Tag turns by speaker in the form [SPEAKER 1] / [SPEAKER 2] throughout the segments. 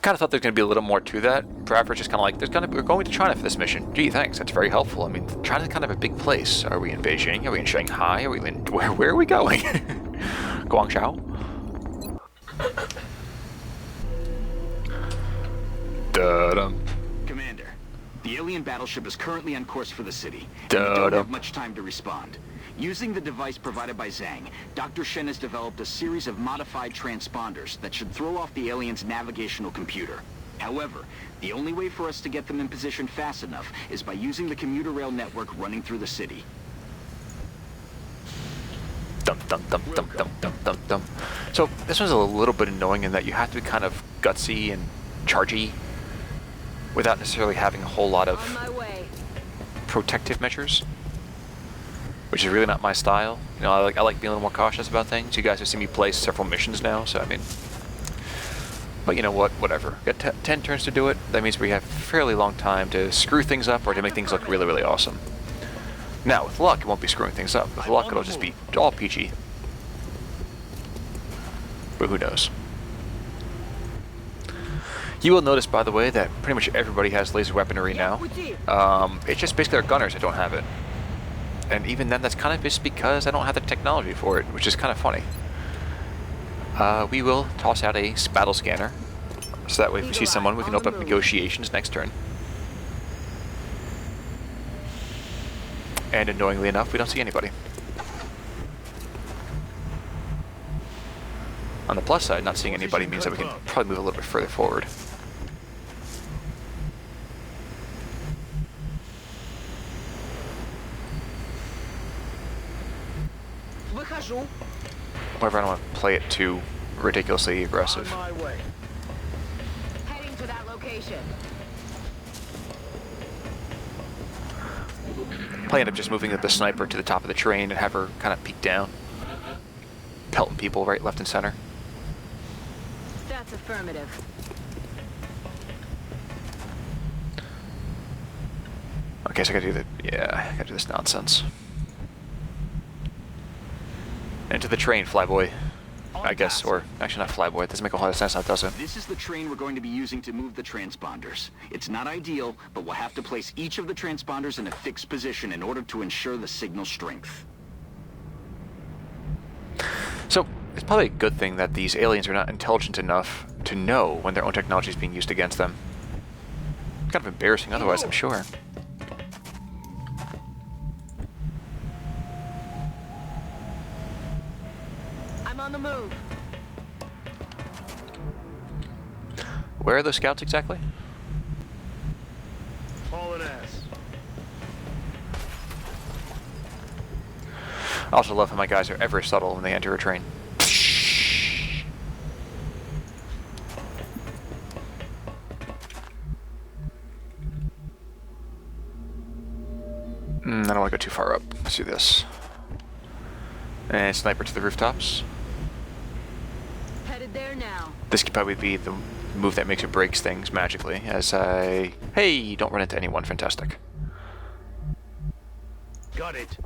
[SPEAKER 1] kind of thought there's going to be a little more to that. Forever, just kind of like, we're going to China for this mission. Gee, thanks. That's very helpful. I mean, China's kind of a big place. Are we in Beijing? Are we in Shanghai? Are we in where are we going? Guangzhou? Da-dum.
[SPEAKER 2] Commander, the alien battleship is currently on course for the city. And we don't have much time to respond. Using the device provided by Zhang, Dr. Shen has developed a series of modified transponders that should throw off the alien's navigational computer. However, the only way for us to get them in position fast enough is by using the commuter rail network running through the city.
[SPEAKER 1] Dum dum dum dum dum dum dum dum. So this one's a little bit annoying in that you have to be kind of gutsy and chargy without necessarily having a whole lot of protective measures, which is really not my style. You know, I like being a little more cautious about things. You guys have seen me play several missions now, so I mean, but you know what? Whatever. Got 10 turns to do it. That means we have a fairly long time to screw things up or to make things look really, really awesome. Now, with luck, it won't be screwing things up. With luck, it'll just be all peachy. But who knows? You will notice, by the way, that pretty much everybody has laser weaponry now. It's just basically our gunners that don't have it. And even then, that's kind of just because I don't have the technology for it, which is kind of funny. We will toss out a battle scanner, so that way if we see someone, we can open up negotiations next turn. And annoyingly enough, we don't see anybody. On the plus side, not seeing anybody means that we can probably move a little bit further forward. However, I don't want to play it too ridiculously aggressive.
[SPEAKER 3] Heading to that location.
[SPEAKER 1] Probably end up just moving the sniper to the top of the train and have her kind of peek down, pelting people right, left, and center.
[SPEAKER 3] That's affirmative.
[SPEAKER 1] Okay, so I gotta do I gotta do this nonsense. Into the train, flyboy. I guess, or actually not flyboy. It doesn't make a whole lot of sense now, does it?
[SPEAKER 2] This is the train we're going to be using to move the transponders. It's not ideal, but we'll have to place each of the transponders in a fixed position in order to ensure the signal strength.
[SPEAKER 1] So, it's probably a good thing that these aliens are not intelligent enough to know when their own technology is being used against them. It's kind of embarrassing otherwise, I'm sure.
[SPEAKER 3] On the move.
[SPEAKER 1] Where are those scouts exactly?
[SPEAKER 4] Hauling ass.
[SPEAKER 1] I also love how my guys are ever subtle when they enter a train. I don't want to go too far up. Let's do this. And sniper to the rooftops.
[SPEAKER 3] There now.
[SPEAKER 1] This could probably be the move that makes or breaks things magically, as I... Hey, don't run into anyone, fantastic.
[SPEAKER 4] Got it.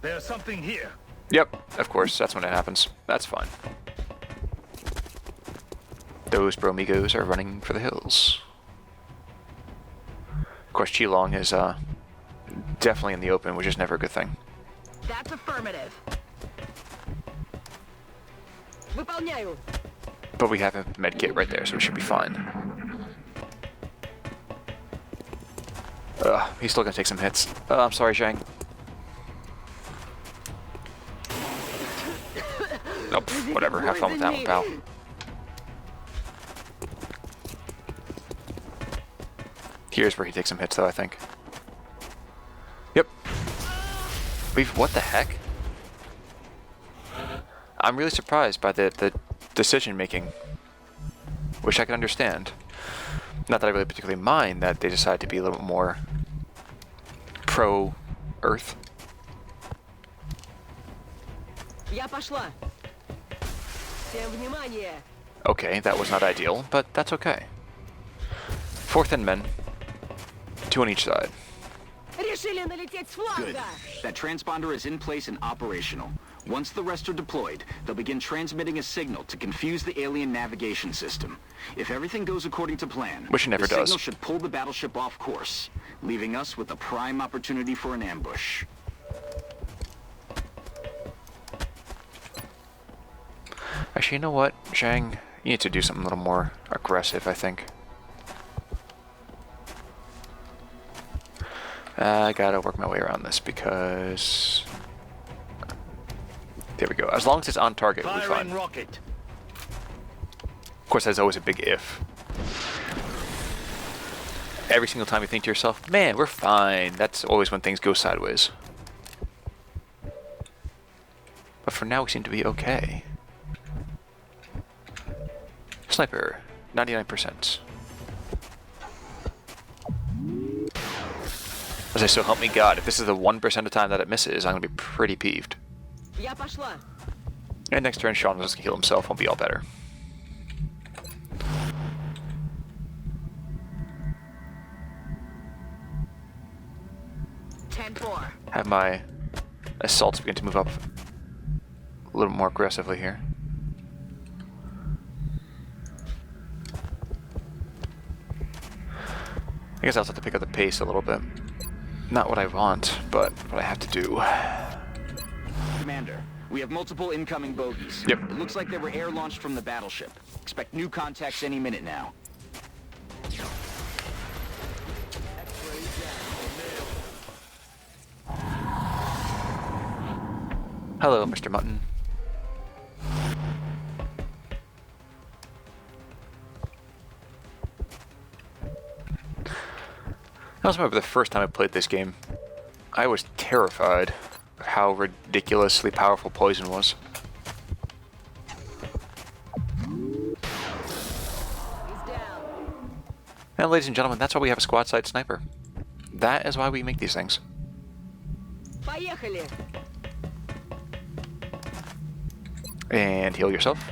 [SPEAKER 4] There's something here.
[SPEAKER 1] Yep, of course, that's when it happens. That's fine. Those bromigos are running for the hills. Of course, Qilong is definitely in the open, which is never a good thing.
[SPEAKER 3] That's affirmative.
[SPEAKER 1] But we have a med kit right there, so we should be fine. He's still gonna take some hits. I'm sorry, Zhang. Nope, whatever. Have fun with that one, pal. Here's where he takes some hits, though, I think. Yep. What the heck? I'm really surprised by the decision-making, which I can understand. Not that I really particularly mind that they decide to be a little bit more pro-Earth. Okay, that was not ideal, but that's okay. 4th and men. 2 on each side.
[SPEAKER 2] Good. That transponder is in place and operational. Once the rest are deployed, they'll begin transmitting a signal to confuse the alien navigation system. If everything goes according to plan,
[SPEAKER 1] Which it never
[SPEAKER 2] the
[SPEAKER 1] does.
[SPEAKER 2] signal should pull the battleship off course, leaving us with a prime opportunity for an ambush.
[SPEAKER 1] Actually, you know what, Zhang? You need to do something a little more aggressive, I think. I gotta work my way around this because... There we go. As long as it's on target, we'll be fine.
[SPEAKER 4] Firing rocket.
[SPEAKER 1] Of course, there's always a big if. Every single time you think to yourself, man, we're fine. That's always when things go sideways. But for now, we seem to be okay. Sniper, 99%. As I so help me God, if this is the 1% of the time that it misses, I'm gonna be pretty peeved.
[SPEAKER 3] Я пошла.
[SPEAKER 1] And next turn, Sean will just heal himself, won't be all better. Have my assaults begin to move up a little more aggressively here. I guess I'll have to pick up the pace a little bit. Not what I want, but what I have to do.
[SPEAKER 2] Commander, we have multiple incoming bogies.
[SPEAKER 1] Yep.
[SPEAKER 2] It looks like they were air-launched from the battleship. Expect new contacts any minute now.
[SPEAKER 1] Hello, Mr. Mutton. I also remember the first time I played this game, I was terrified of how ridiculously powerful poison was. And ladies and gentlemen, that's why we have a squad side sniper. That is why we make these things.
[SPEAKER 3] Поехали.
[SPEAKER 1] And heal yourself.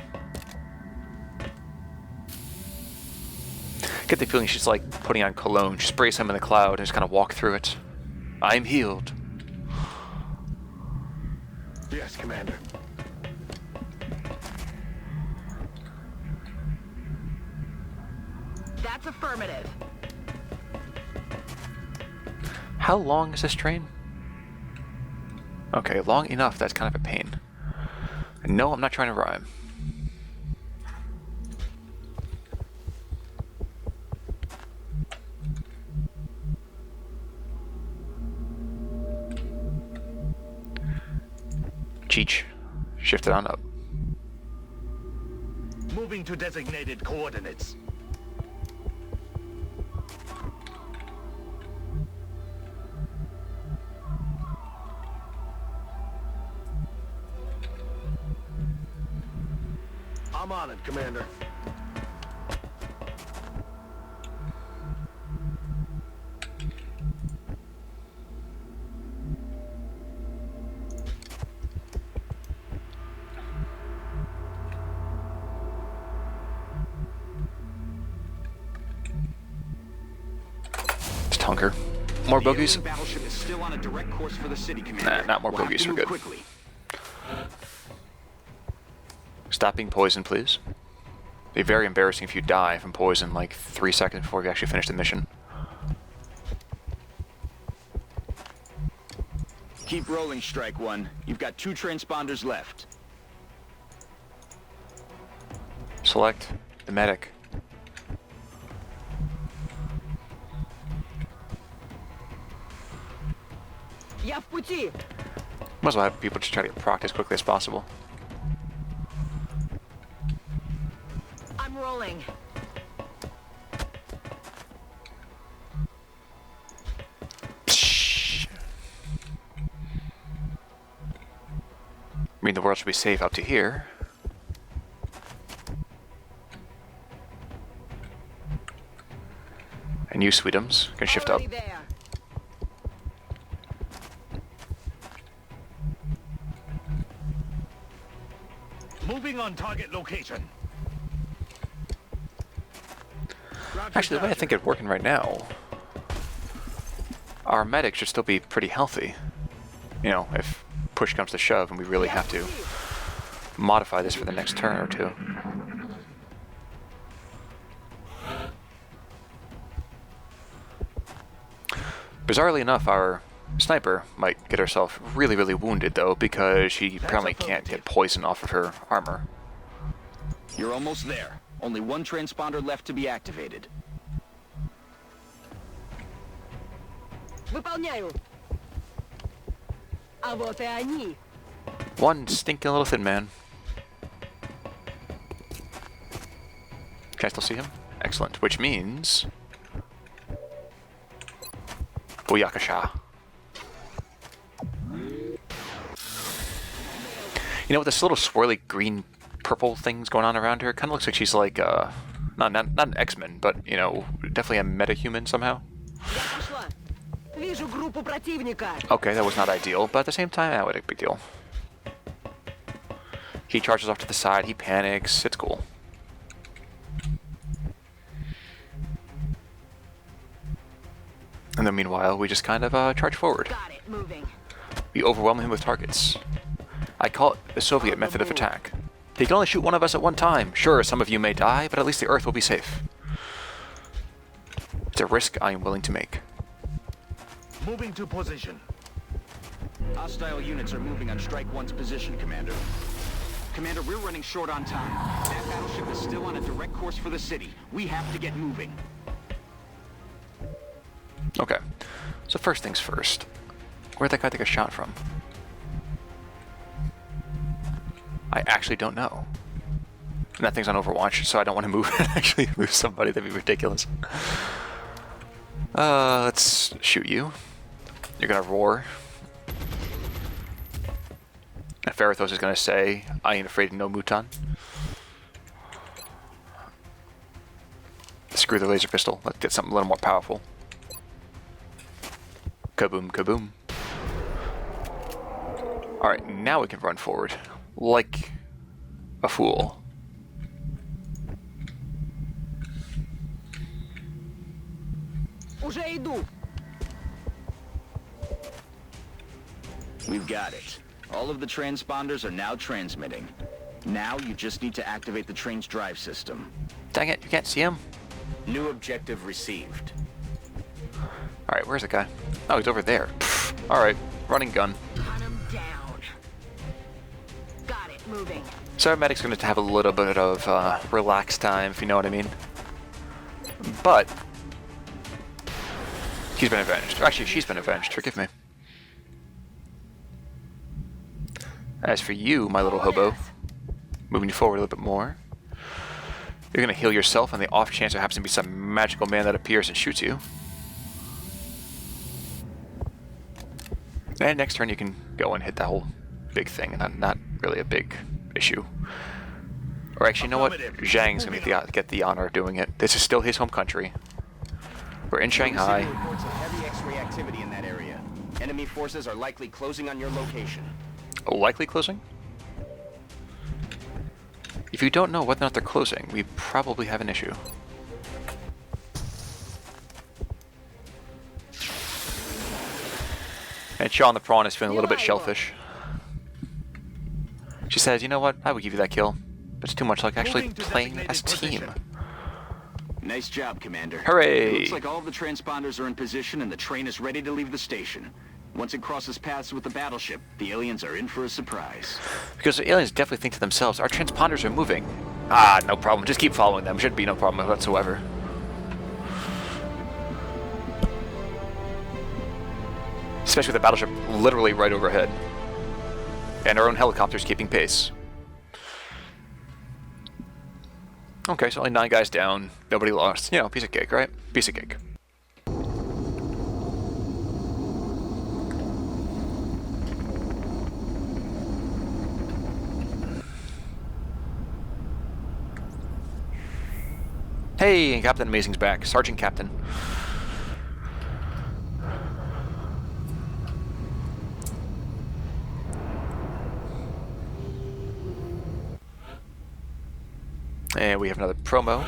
[SPEAKER 1] Get the feeling she's like putting on cologne. She sprays him in the cloud and just kind of walk through it. I'm healed.
[SPEAKER 4] Yes, Commander.
[SPEAKER 3] That's affirmative.
[SPEAKER 1] How long is this train? Okay, long enough. That's kind of a pain. And no, I'm not trying to rhyme. Cheech, shift it on up.
[SPEAKER 4] Moving to designated coordinates. I'm on it, Commander.
[SPEAKER 1] Just hunker. More bogies?
[SPEAKER 2] The alien battleship is still on a direct course for the city, Commander.
[SPEAKER 1] Nah, not more
[SPEAKER 2] We'll have
[SPEAKER 1] bogies,
[SPEAKER 2] to
[SPEAKER 1] we're
[SPEAKER 2] move
[SPEAKER 1] good.
[SPEAKER 2] quickly.
[SPEAKER 1] Stop being poisoned, please. It'd be very embarrassing if you die from poison like 3 seconds before you actually finish the mission.
[SPEAKER 2] Keep rolling, Strike One. You've got 2 transponders left.
[SPEAKER 1] Select the medic.
[SPEAKER 3] Я в пути.
[SPEAKER 1] Might as well have people just try to get procced as quickly as possible.
[SPEAKER 3] I'm rolling.
[SPEAKER 1] I mean, the world should be safe up to here. And you, Sweetums, can shift up.
[SPEAKER 3] Already there.
[SPEAKER 4] Moving on target location. Roger,
[SPEAKER 1] Actually, the way I think it's working right now, our medic should still be pretty healthy. You know, if push comes to shove and we really have to modify this for the next turn or two. Bizarrely enough, our sniper might get herself really, really wounded, though, because she apparently can't get poison off of her armor.
[SPEAKER 2] You're almost there. Only one transponder left to be activated.
[SPEAKER 3] Выполняю. А вот и они.
[SPEAKER 1] One stinking little thin man. Can I still see him? Excellent. Which means... Booyakasha. You know, with this little swirly green purple things going on around her, kind of looks like she's like, not an X-Men, but, you know, definitely a meta-human somehow.
[SPEAKER 3] Я пошла. Вижу группу противника.
[SPEAKER 1] Okay, that was not ideal, but at the same time, what a big deal. He charges off to the side, he panics, it's cool. And then meanwhile, we just kind of charge forward.
[SPEAKER 3] Got it. Moving.
[SPEAKER 1] We overwhelm him with targets. I call it the Soviet method of attack. He can only shoot one of us at one time. Sure, some of you may die, but at least the Earth will be safe. It's a risk I am willing to make.
[SPEAKER 4] Moving to position.
[SPEAKER 2] Hostile units are moving on Strike 1's position, Commander. Commander, we're running short on time. That battleship is still on a direct course for the city. We have to get moving.
[SPEAKER 1] Okay, so first things first. Where'd that guy take a shot from? I actually don't know. And that thing's on Overwatch, so I don't want to move and actually move somebody. That'd be ridiculous. Let's shoot you. You're gonna roar. And Ferrathos is gonna say, I ain't afraid of no Mutan. Screw the laser pistol. Let's get something a little more powerful. Kaboom, kaboom. Alright, now we can run forward. Like a fool.
[SPEAKER 3] Уже иду.
[SPEAKER 2] We've got it. All of the transponders are now transmitting. Now you just need to activate the train's drive system.
[SPEAKER 1] Dang it, you can't see him?
[SPEAKER 2] New objective received.
[SPEAKER 1] Alright, where's the guy? Oh, he's over there. Alright, running gun.
[SPEAKER 3] Hunt 'em down. Got it. Moving.
[SPEAKER 1] So our medic's going to have a little bit of relaxed time, if you know what I mean. But he's been avenged. Or actually, she's been avenged. Forgive me. As for you, my little hobo, moving you forward a little bit more, you're going to heal yourself on the off chance there happens to be some magical man that appears and shoots you. And next turn you can go and hit that whole big thing, and not really a big issue. Or actually, you know what? Zhang's going to get the honor of doing it. This is still his home country. We're in Shanghai.
[SPEAKER 5] Reports of heavy X-ray activity in that area. Enemy forces are likely closing on your location.
[SPEAKER 1] Likely closing? If you don't know whether or not they're closing, we probably have an issue. And Shaw on the prawn is feeling a little bit shellfish. She says, you know what, I would give you that kill. But it's too much like actually playing as a team.
[SPEAKER 2] Nice job, Commander.
[SPEAKER 1] Hooray!
[SPEAKER 2] It looks like all of the transponders are in position and the train is ready to leave the station. Once it crosses paths with the battleship, the aliens are in for a surprise.
[SPEAKER 1] Because the aliens definitely think to themselves, our transponders are moving. Ah, no problem, just keep following them. Should be no problem whatsoever. Especially with the battleship literally right overhead. And our own helicopters keeping pace. Okay, so only 9 guys down, nobody lost. You know, piece of cake, right? Piece of cake. Hey, and Captain Amazing's back. Sergeant Captain. And we have another promo.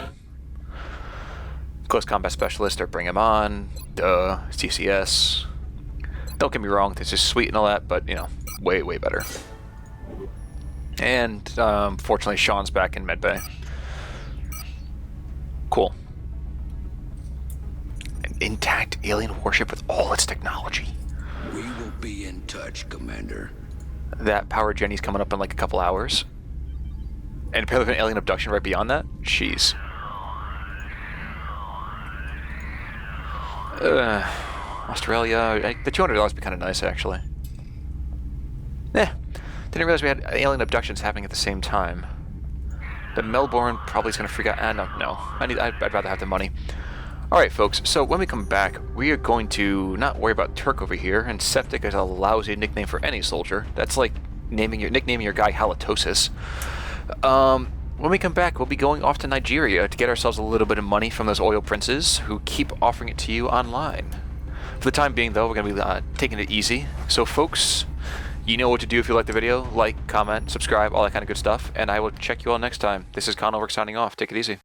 [SPEAKER 1] Close combat specialist, or bring him on. Duh, CCS. Don't get me wrong, this is sweet and all that, but, you know, way, way better. And fortunately, Sean's back in medbay. Cool. An intact alien warship with all its technology.
[SPEAKER 6] We will be in touch, Commander.
[SPEAKER 1] That power Jenny's coming up in like a couple hours. And apparently an alien abduction right beyond that? Jeez. Australia. The $200 would be kind of nice, actually. Didn't realize we had alien abductions happening at the same time. But Melbourne probably is going to freak out. No. I'd rather have the money. Alright, folks. So when we come back, we are going to not worry about Turk over here. And Septic is a lousy nickname for any soldier. That's like nicknaming your guy Halitosis. When we come back, we'll be going off to Nigeria to get ourselves a little bit of money from those oil princes who keep offering it to you online. For the time being, though, we're going to be taking it easy. So, folks, you know what to do if you like the video. Like, comment, subscribe, all that kind of good stuff. And I will check you all next time. This is Conor signing off. Take it easy.